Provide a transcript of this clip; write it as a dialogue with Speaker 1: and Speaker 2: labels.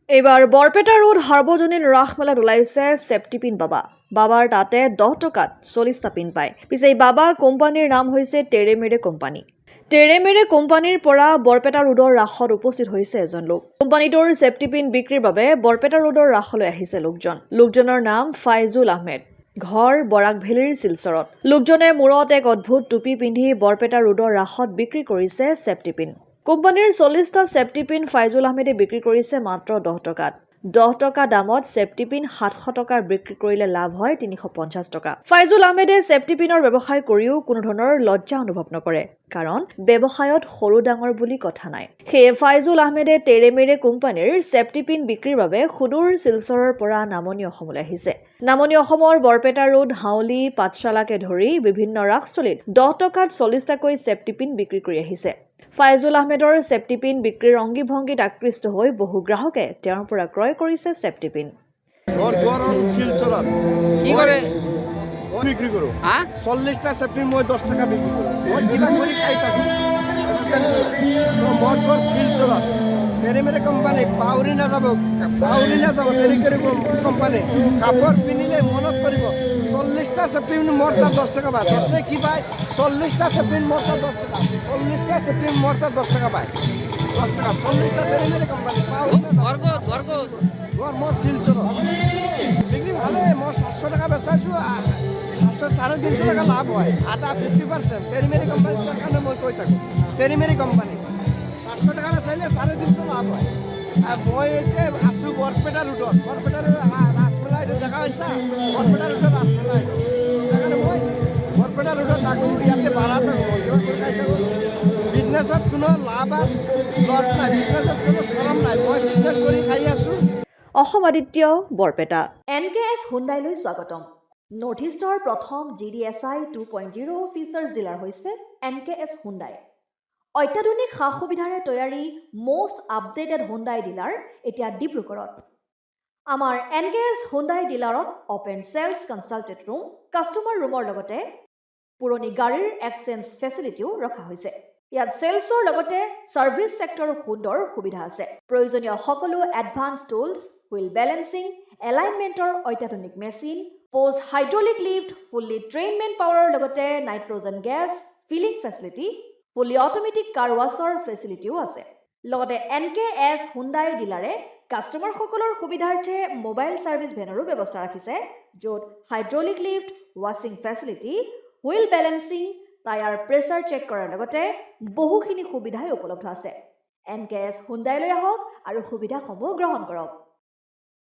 Speaker 1: এইবাৰ বৰপেটা ৰোড সাৰ্বজনীন ৰাস মেলাত ওলাইছে চেফটি পিন বাবা। বাবাৰ তাতে 10 টকাত 40টা পিন পায়। পিছে এই বাবা কোম্পানীৰ নাম হৈছে টেৰেমেৰে কোম্পানী। টেৰেমেৰে কোম্পানীৰ পৰা বৰপেটা ৰোডৰ ৰাসত উপস্থিত হৈছে এজন লোক। কোম্পানীটোৰ চেফটি পিন বিক্ৰীৰ বাবে বৰপেটা ৰোডৰ ৰাসলৈ আহিছে লোকজনৰ নাম ফাইজুল আহমেদ। ঘৰ বৰাকভেলীৰ শিলচৰত। লোকজনে মূৰত এক অদ্ভুত টুপি পিন্ধি বৰপেটা ৰোডৰ ৰাসত বিক্ৰী কৰিছে চেফটি পিন। কোম্পানীৰ 40টা চেফটি পিন ফাইজুল আহমেদে বিক্ৰী কৰিছে মাত্ৰ 10 টকাত। 10 টকা দামত চেফটি পিন 700 টকাৰ বিক্ৰী কৰিলে লাভ হয় 350 টকা। ফাইজুল আহমেদে চেফটি পিনৰ ব্যৱসায় কৰিও কোনো ধৰণৰ লজ্জা অনুভৱ নকৰে, কাৰণ ব্যৱসায়ত সৰু ডাঙৰ বুলি কথা নাই। সেয়ে ফাইজুল আহমেদে টেৰেমেৰে কোম্পানীৰ চেফটি পিন বিক্ৰীৰ বাবে সুদূৰ শিলচৰৰ পৰা নামনি অসমলৈ আহিছে। নামনি অসমৰ বৰপেটা ৰোড, হাউলি, পাঠশালাকে ধৰি বিভিন্ন ৰাসস্থলীত 10 টকাত 40টাকৈ চেফটি পিন বিক্ৰী কৰি আহিছে। ফাইজুল আহমেদৰ চেফটি পিন বিক্ৰীৰ অংগী ভংগীত আকৃষ্ট হৈ বহু গ্ৰাহকে তেওঁৰ পৰা ক্ৰয় কৰিছে চেফটি পিন।
Speaker 2: বিক্রি করো 40টা চেফটি মই 10 টাকা বিক্রি করো মই কিবা করে খাই থাকি মরগর শিলচর টেরেমেরে কোম্পানি পাউরি না যাব টেরিকেরি কোম্পানি কাপড় পিনিলে মনত পড়ব 40টা চেফটি মরতা 10 টাকা পায় 10 টাকা কি পায় 40টা চেফটি মরতা 10 টাকা 40টা চেফটি মরতা 10 টাকা পায় 10 টাকা 40টা টেরেমেরে কোম্পানি পাউরি ঘর মোর শিলচর বিক্রি ভালো মোর 700 টাকা বেচাইছো 700-350 টাকা লাভ হয় আটা 50% টেরিমেরি কোম্পানির কারণে মই কই থাকো টেরিমেরি কোম্পানি 700 টাকা বেচাইলে 350 লাভ হয় আর মই এতে আসু বরপেটা রুটত বরপেটার রাসমেলা এটা দেখা হইছে বরপেটা রুটত রাসমেলা এখানে মই বরপেটা রুটত থাকো ইয়াতে ভাড়া থাকো বিজনেসত কোনো লাভ আর লস নাই বিজনেসত কোনো শরম নাই মই বিজনেস কৰি খাই আছো।
Speaker 1: অসম আদিত্য, বৰপেটা। NKS হুণ্ডাইলৈ স্বাগতম। নৰ্থ ইষ্টৰ প্ৰথম GDSI 2.0 ফিচাৰ্ছ ডিলাৰ হৈছে NKS হুণ্ডাই। অত্যাধুনিক সা সুবিধাৰে তৈয়াৰী মষ্ট আপডেটেড হুণ্ডাই ডিলাৰ এতিয়া ডিব্ৰুগড়ত। আমাৰ NKS হুণ্ডাই ডিলাৰত open sales consulted room, customer ৰুমৰ লগতে পুৰণি গাড়ীৰ এক্সচেঞ্জ ফেচিলিটিও ৰখা হৈছে। ইয়াত চেলছৰ লগতে ছাৰ্ভিচ ছেক্টৰৰ সুন্দৰ সুবিধা আছে। প্ৰয়োজনীয় সকলো এডভান্স টুলছ, হুইল বেলেন্সিং, এলাইনমেণ্টৰ অত্যাধুনিক machine, post hydraulic lift, fully train man পাৱাৰৰ লগতে nitrogen gas filling facility, fully automatic car ৱাছৰ ফেচিলিটিও আছে। লগতে NKS হুণ্ডাই ডিলাৰে কাষ্টমাৰসকলৰ সুবিধাৰ্থে মোবাইল ছাৰ্ভিচ ভেনৰো ব্যৱস্থা ৰাখিছে, য'ত হাইড্ৰলিক লিফ্ট, ৱাছিং facility, wheel balancing, tyre pressure check কৰাৰ লগতে বহুখিনি সুবিধাই উপলব্ধ আছে। NKS হুণ্ডাইলৈ আহক আৰু সুবিধাসমূহ গ্ৰহণ কৰক।